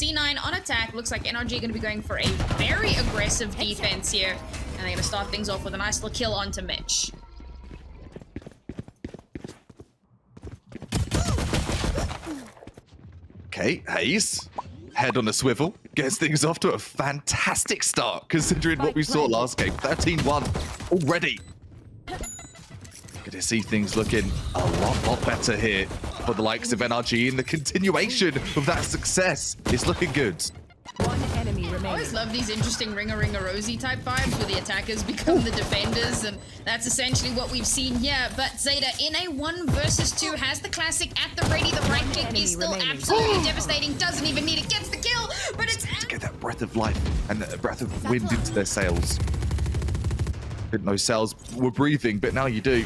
C9 on attack. Looks like NRG going to be going for a very aggressive defense here. And they're going to start things off with a nice little kill onto Mitch. Okay, Hayes, head on a swivel, gets things off to a fantastic start, considering what we saw last game. 13-1 already. Good to see things looking a lot better here for the likes of NRG, and the continuation of that success is looking good. One enemy I remaining. always love these interesting ringer-ringer-rosy type vibes where the attackers become the defenders, and that's essentially what we've seen here. But Zeta in a 1 versus 2 has the classic at the ready. The right click is still absolutely devastating. Doesn't even need it. Gets the kill, but it's to get that breath of life and a breath of wind into their sails. Didn't know sails were breathing, but now you do.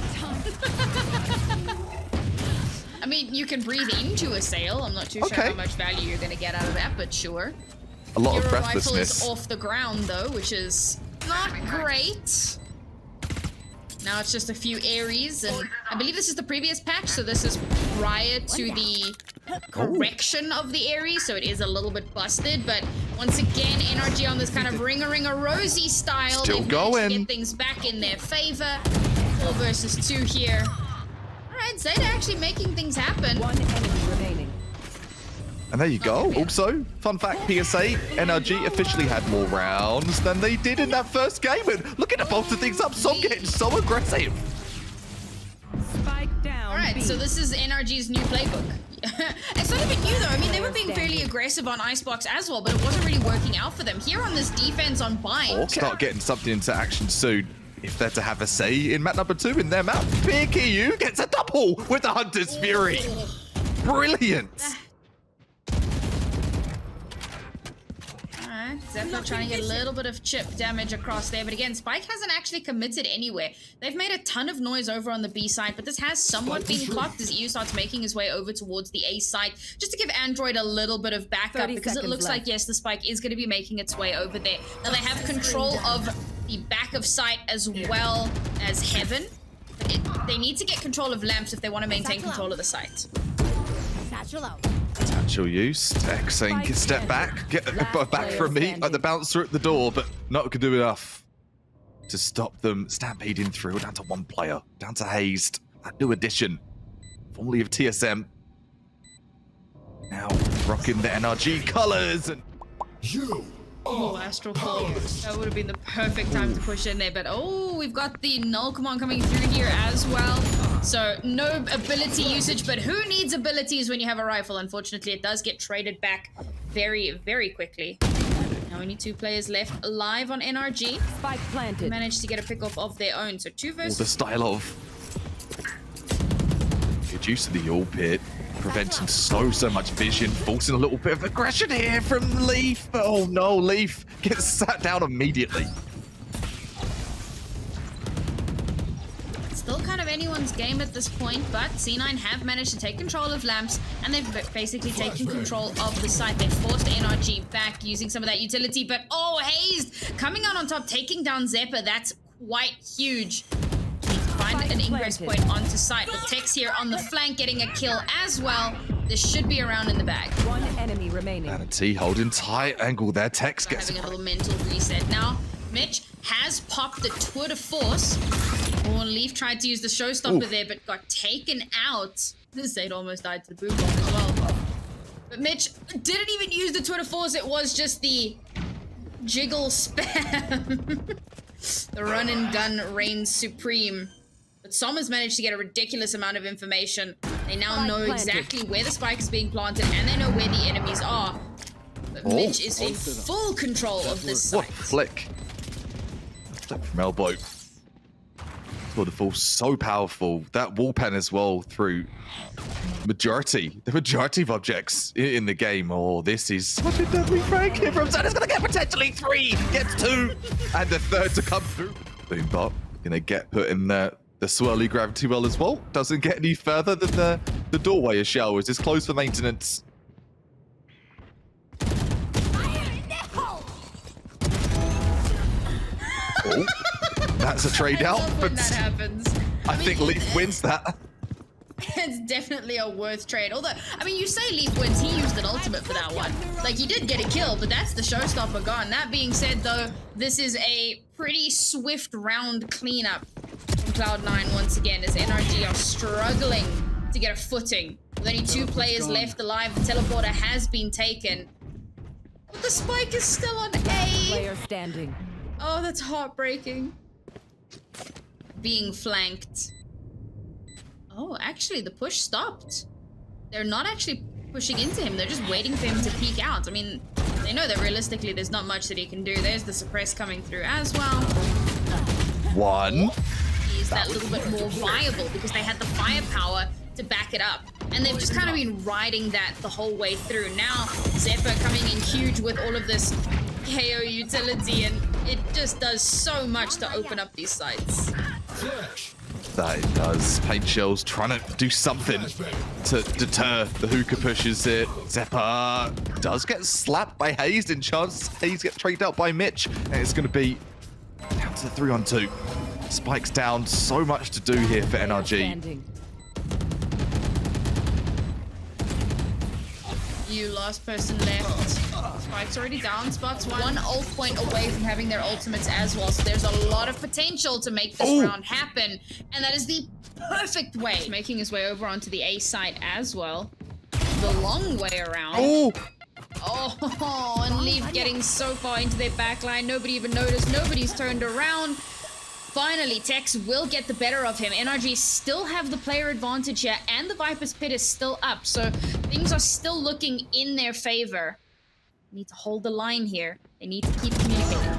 I mean, you can breathe into a sail. I'm not too sure how much value you're going to get out of that, but sure. A lot Your of rifle breathlessness. is off the ground, though, which is not great. Now it's just a few Aries, and I believe this is the previous patch, so this is prior to the correction of the Aries, so it is a little bit busted, but once again, NRG on this kind of ringer-ringer-rosy style. Still They've managed going. to get things back in their favor. 4 versus 2 here. All right, Zeta actually making things happen. One enemy remaining. And there you go. Also, fun fact, PSA, NRG officially had more rounds than they did in that first game. And look at the bolster things up. Som getting so aggressive. Spike down. All right, B. so this is NRG's new playbook. It's not even new though. I mean, they were being fairly aggressive on Icebox as well, but it wasn't really working out for them. Here on this defense on Bind. Or start getting something into action soon. If they're to have a say in map number 2 in their map, Big eeiu gets a double with the Hunter's Fury. Brilliant. Xeppaa trying to get a little bit of chip damage across there, but again, Spike hasn't actually committed anywhere. They've made a ton of noise over on the B side, but this has somewhat been clocked as eeiu starts making his way over towards the A side, just to give Android a little bit of backup, because it looks like, yes, the Spike is going to be making its way over there. Now they have control of the back of site as well as Heaven. They need to get control of lamps if they want to maintain control of the site. Satchel out. Potential use. Tech saying, step back, get back from me at the bouncer at the door, but not going to do enough to stop them stampeding through. Down to 1 player, down to Hazed, that new addition, formerly of TSM. Now rocking the NRG colors. And Oh, Astral Fall. That would have been the perfect time to push in there, but oh, we've got the null command coming through here as well. So no ability usage, but who needs abilities when you have a rifle? Unfortunately, it does get traded back very, very quickly. Now only 2 players left alive on NRG. Spike planted. Managed to get a pick off of their own. So 2 versus... the style of good use of the All Pit, preventing so much vision, forcing a little bit of aggression here from Leaf. Oh no, Leaf gets sat down immediately. Still kind of anyone's game at this point, but C9 have managed to take control of lamps, and they've basically taken control of the site. They've forced NRG back using some of that utility, but oh, Hazed coming out on top, taking down Xeppaa. That's quite huge. Need to find an ingress point onto site, with Tex here on the flank getting a kill as well. This should be around in the bag. One enemy remaining. Vanity holding tight angle there. Tex gets having a little mental reset. Now, Mitch has popped the tour de force. Oh, Leaf tried to use the showstopper there, but got taken out. This Zeta almost died to the boom bomb as well. But Mitch didn't even use the tour de force. It was just the jiggle spam. The run and gun reigns supreme. But Som has managed to get a ridiculous amount of information. They now know exactly where the spike is being planted, and they know where the enemies are. But Mitch is in full control of this site. What a flick. Flick from elbow. For the force, so powerful. That wall pen as well through the majority of objects in the game. Oh, this is such a deadly frag here from Zeta's gonna get potentially 3, gets 2, and the 3rd to come through. Boombot gonna get put in the swirly gravity well as well. Doesn't get any further than the doorway of showers. It's closed for maintenance. Oh, that's a trade out, but that happens. I think Leaf wins that. It's definitely a worth trade. Although, I mean, you say Leaf wins, he used an ultimate for that one. Like, he did get a kill, but that's the showstopper gone. That being said, though, this is a pretty swift round cleanup from Cloud9 once again, as NRG are struggling to get a footing. With only 2 players left alive, the teleporter has been taken. But the spike is still on A. Player standing. Oh, that's heartbreaking. Being flanked. Oh, actually, the push stopped. They're not actually pushing into him. They're just waiting for him to peek out. I mean, they know that realistically there's not much that he can do. There's the suppress coming through as well. One. Is that little bit more viable because they had the firepower to back it up. And they've just kind of been riding that the whole way through. Now, Xeppaa coming in huge with all of this KO utility, and it just does so much to open up these sites. That it does. Paint shells trying to do something to deter the hookah pushes here. Xeppaa does get slapped by hazed, and chance hazed gets traded out by Mitch. And it's going to be down to the 3-on-2. Spikes down. So much to do here for NRG. You last person left. Spike's already down. Spot's one ult point away from having their ultimates as well. So there's a lot of potential to make this round happen. And that is the perfect way. Making his way over onto the A site as well. The long way around. Oh, and Leaf getting so far into their backline. Nobody even noticed. Nobody's turned around. Finally, Tex will get the better of him. NRG still have the player advantage here, and the Viper's Pit is still up, so things are still looking in their favor. Need to hold the line here. They need to keep communicating.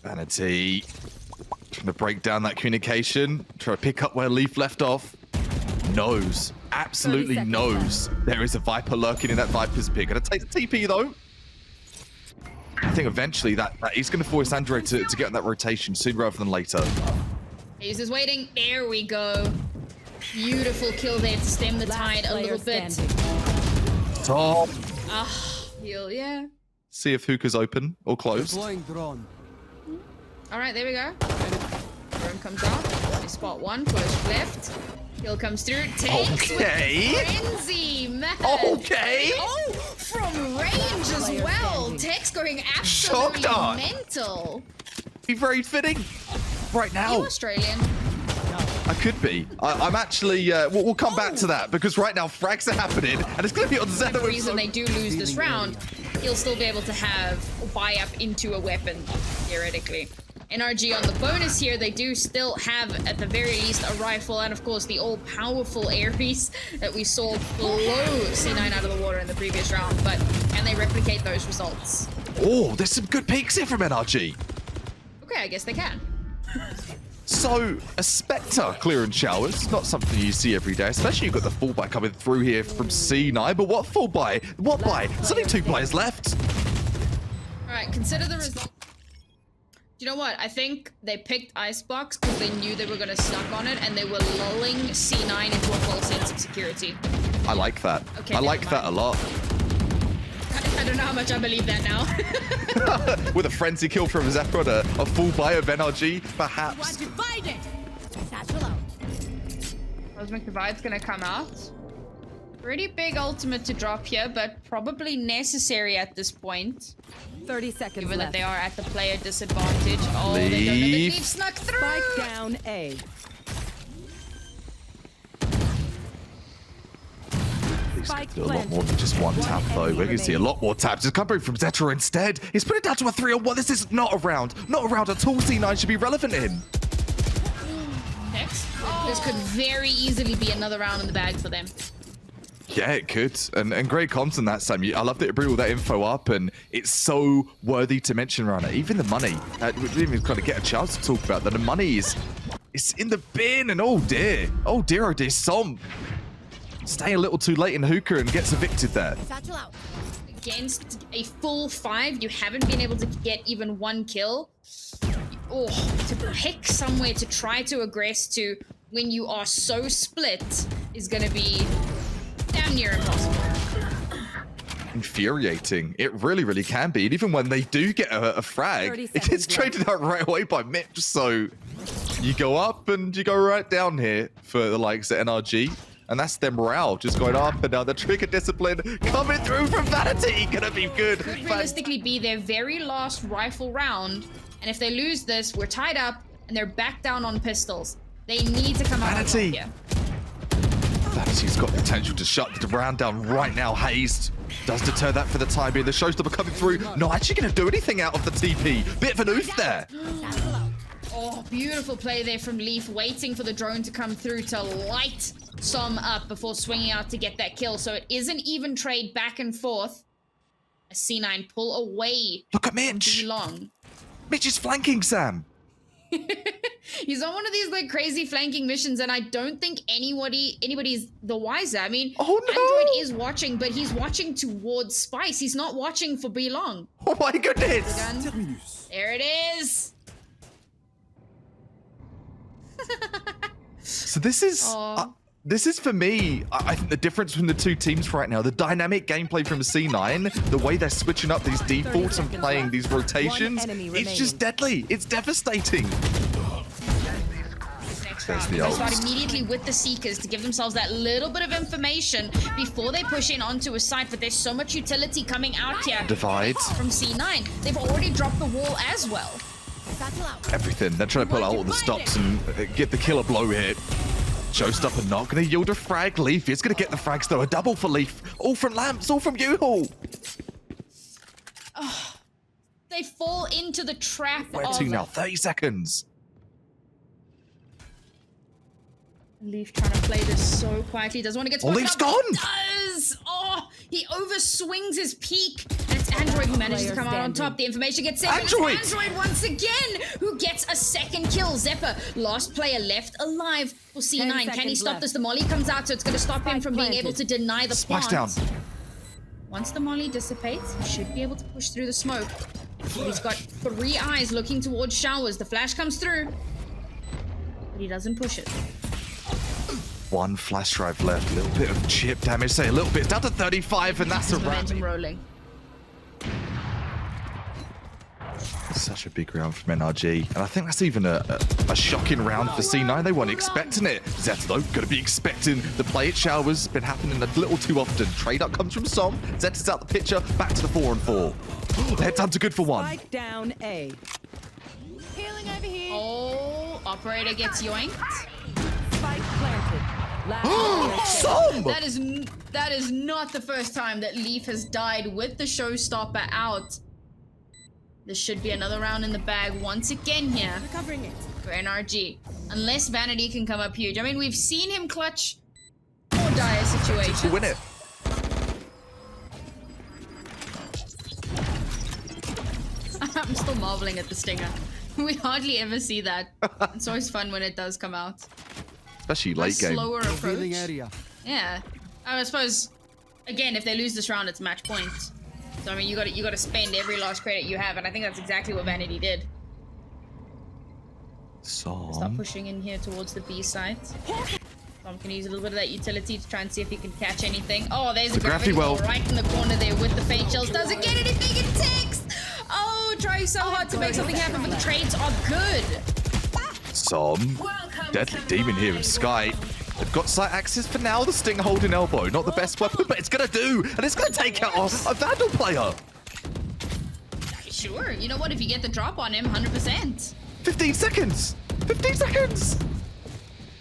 Vanity trying to break down that communication, try to pick up where Leaf left off. Knows, absolutely knows there is a Viper lurking in that Viper's Pit. Gonna take the TP though. I think eventually that he's going to force Andre to get on that rotation sooner rather than later. He's just waiting. There we go. Beautiful kill there to stem the tide a little bit. Top. Heal, yeah. See if hookah's open or closed. All right, there we go. Drone comes out. They spot one. Close left. Kill comes through. Takes with frenzy, man. Okay. Oh, from range as well. Tex going absolutely mental. Be very fitting right now. Are you Australian? I could be. I'm actually. We'll come back to that because right now frags are happening and it's going to be on Zeta. The reason they do lose this round, he'll still be able to have or buy up into a weapon theoretically. NRG on the bonus here, they do still have, at the very least, a rifle and, of course, the all-powerful Ares that we saw blow C9 out of the water in the previous round. But can they replicate those results? Oh, there's some good peaks here from NRG. Okay, I guess they can. So, a Spectre clearing showers, not something you see every day, especially you've got the full buy coming through here from C9. But what full buy? What buy? There's only 2 players left. All right, consider the result. Do you know what? I think they picked Icebox because they knew they were going to stuck on it and they were lulling C9 into a false sense of security. I like that. Okay, I like that a lot. I don't know how much I believe that now. With a frenzy kill from Xeppaa, a full buy of NRG, perhaps. Cosmic Divide's going to come out. Pretty big ultimate to drop here, but probably necessary at this point. 30 seconds Given left. that they are at the player disadvantage. Oh, they don't know that Leaf snuck through. Spike down A. Spike do a lot more than just one tap, though. We're going to see a lot more taps. It's coming from Xeppaa instead. He's put it down to a 3-on-1. This is not a round. Not a round at all C9 should be relevant in. Next. This could very easily be another round in the bag for them. Yeah, it could. And great comms on that, Sam. I love that you bring all that info up, and it's so worthy to mention around it. Even the money. We didn't even kind of get a chance to talk about that. The money is in the bin, and oh dear. Oh dear, Som. Staying a little too late in hookah and gets evicted there. Against a full 5, you haven't been able to get even 1 kill. Oh, to pick somewhere to try to aggress to when you are so split is going to be damn near impossible. Infuriating. It really, really can be. And even when they do get a frag, it gets traded out right away by Mitch. So You go up and you go right down here for the likes of NRG. And that's their morale, just going up and down. The trigger discipline coming through from Vanity. Gonna be good. Could realistically be their very last rifle round. And if they lose this, we're tied up and they're back down on pistols. They need to come out on top here. Vanity's got potential to shut the round down right now. Hazed does deter that for the time being. The showstopper coming through. Not actually going to do anything out of the TP. Bit of an oof there. Oh, beautiful play there from Leaf, waiting for the drone to come through to light Som up before swinging out to get that kill. So it is an even trade back and forth. A C9 pull away. Look at Mitch. Long. Mitch is flanking Sam. He's on one of these like crazy flanking missions, and I don't think anybody's the wiser. I mean, Android is watching, but he's watching towards Spice. He's not watching for Belong. Oh my goodness! There it is. So this is for me. I think the difference between the two teams right now, the dynamic gameplay from C9, the way they're switching up these defaults and playing these rotations, it's just deadly. It's devastating. There's the They ult. start immediately with the Seekers to give themselves that little bit of information before they push in onto a site, but there's so much utility coming out here Divide. from C9. They've already dropped the wall as well. Everything. They're trying to pull out all the stops and get the killer blow here. Showstopper not going to yield a frag. Leaf is going to get the frags though. A double for Leaf. All from Lamps, all from U-Haul. Oh, they fall into the trap Where of to now? 30 seconds. Leaf trying to play this so quietly. Doesn't want to get spotted Leaf's up, but gone! he does! Oh, he overswings his peak. And it's Android who manages to come out on top. The information gets sent. Android! It's Android once again who gets a second kill. Xeppaa, last player left alive for C9. Can he stop this? The molly comes out, so it's going to stop him from being able to deny the Splash plant. down. Once the molly dissipates, he should be able to push through the smoke. But he's got 3 eyes looking towards showers. The flash comes through, but he doesn't push it. One flash drive left. A little bit of chip damage. Say a little bit. It's down to 35, and that's a wrap. Momentum rolling. Such a big round from NRG. And I think that's even a shocking round for C9. They weren't expecting it. Zeta, though, going to be expecting the play at showers. Been happening a little too often. Trade up comes from Som. Zeta's out the picture. Back to the 4-on-4. They're done to good for one. Spike down A. Healing over here. Oh, operator gets yoinked. Spike planted. Last Som! That is not the first time that Leaf has died with the showstopper out. This should be another round in the bag once again here Recovering it. for NRG. Unless Vanity can come up huge. I mean, we've seen him clutch more dire situations. To win it. I'm still marveling at the stinger. We hardly ever see that. It's always fun when it does come out. Especially A late game. slower approach. area. Yeah. I suppose, again, if they lose this round, it's match point. So I mean, you got to spend every last credit you have, and I think that's exactly what Vanity did. Start Som. pushing in here towards the B site. Tom can use a little bit of that utility to try and see if he can catch anything. Oh, there's a gravity well right in the corner there with the faint shells. Doesn't get anything. It takes. Oh, trying so hard to make something happen, but the trades are good. Som. Deadly demon here with Sky. They've got sight access for now. The Sting holding elbow. Not the best weapon, but it's going to do. And it's going to take out a Vandal player. Sure. You know what? If you get the drop on him, 100%. 15 seconds. 15 seconds.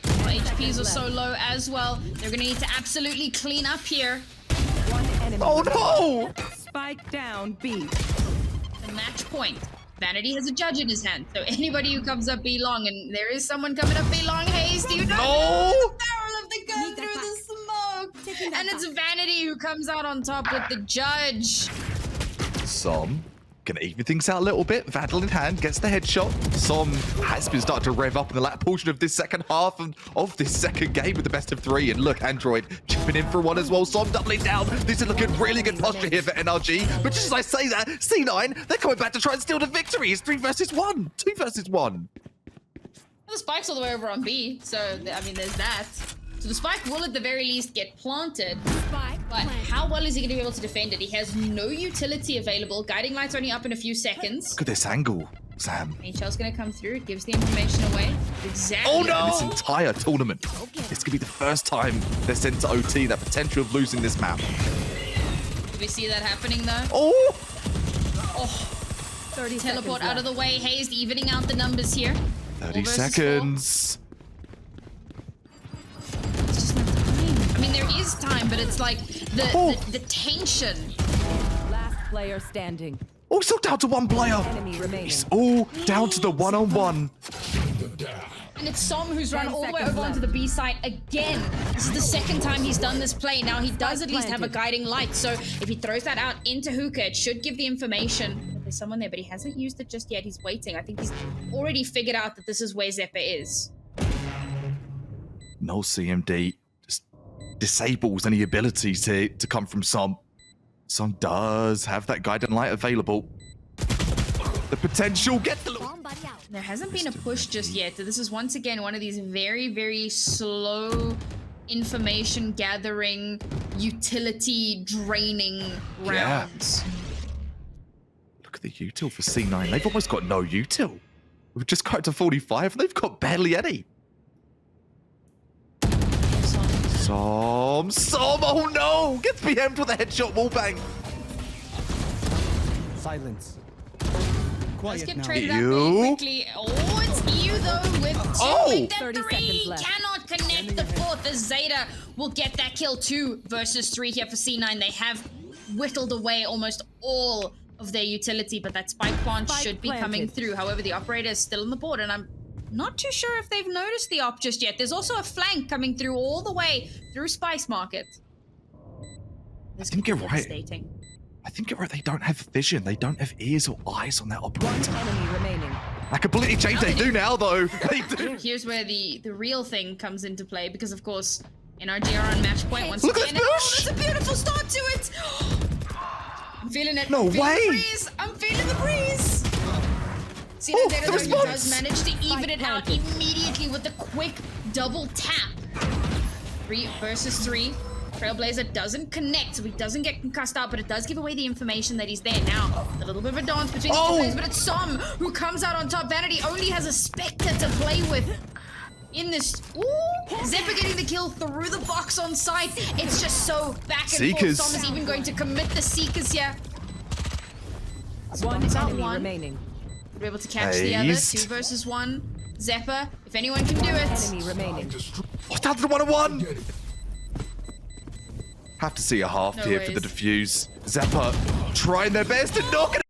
HPs are so low as well. They're going to need to absolutely clean up here. One enemy. Oh, no. Spike down B. The match point. Vanity has a judge in his hand, so anybody who comes up B-long, and there is someone coming up B-long, Hayes, do you know? No! The barrel of the gun through the smoke! And it's Vanity who comes out on top with the judge. Som gonna even things out a little bit. Vandal in hand, gets the headshot. Som has been starting to rev up in the latter portion of this second half of this second game with the best of 3. And look, Android chipping in for one as well. Som doubling down. This is looking really good posture here for NRG. But just as I say that, C9, they're coming back to try and steal the victory. It's 3 versus 1. 2 versus 1. The spike's all the way over on B, so, I mean, there's that. So the spike will at the very least get planted. But how well is he going to be able to defend it? He has no utility available. Guiding light's only up in a few seconds. Look at this angle, Sam. Main shell's going to come through. It gives the information away. Exactly. Oh no! This entire tournament. This could be the first time they're sent to OT. That potential of losing this map. Do we see that happening though? Oh! Oh, 30 teleport seconds out of the left. way. Hazed evening out the numbers here. 30 4 versus 4. seconds. It's just not time. I mean, there is time, but it's like the tension. Last player standing. Oh, it's all down to one player. Enemy remaining. It's all down to the one-on-one. And it's Som who's run 10 all the way seconds over onto the B site again. This is the second time he's done this play. Now he does at least have a guiding light. So if he throws that out into hookah, it should give the information. There's someone there, but he hasn't used it just yet. He's waiting. I think he's already figured out that this is where Xeppaa is. No CMD just disables any abilities to come from Som. Som does have that guiding light available. The potential, get the look. There hasn't been a push just yet. This is once again one of these very, very slow information gathering, utility draining rounds. Look at the util for C9. They've almost got no util. We've just got to 45 and they've got barely any. Som, oh no! Gets BM'd with a headshot wallbang. Silence. Let's Quiet get now. traded out really quickly. Oh, it's eeiu though with 2. Oh! With that 30 3. seconds left. Cannot connect the 4th as Zeta will get that kill. 2 versus 3 here for C9. They have whittled away almost all of their utility, but that spike plant should be coming through. However, the operator is still on the board, and I'm not too sure if they've noticed the op just yet. There's also a flank coming through all the way through Spice Market. This I think you're right. devastating. I think you're right. They don't have vision. They don't have ears or eyes on that operator. Enemy remaining. I completely changed. They do now, though. They do. Here's where the real thing comes into play, because of course NRG are on match point once Look at again. this Oh, push! that's a beautiful start to it. I'm feeling it. No I'm feeling way! The breeze. I'm feeling the breeze. See Oh, that the Zeta does response! manage to even it out immediately with the quick double tap. 3 versus 3. Trailblazer doesn't connect, so he doesn't get concussed out, but it does give away the information that he's there. Now, a little bit of a dance between the two players, but it's Som who comes out on top. Vanity only has a Spectre to play with in this. Ooh! Xeppaa getting the kill through the box on site. It's just so back and Seekers. forth. Som is even going to commit the Seekers here. One Bombs out enemy one. remaining. We're able to catch the other. Hazed. 2 versus 1. Xeppaa, if anyone can do it. Enemy remaining. Oh, down to the one-on-one. Have to see a half No here for the ways. defuse. Xeppaa trying their best to knock it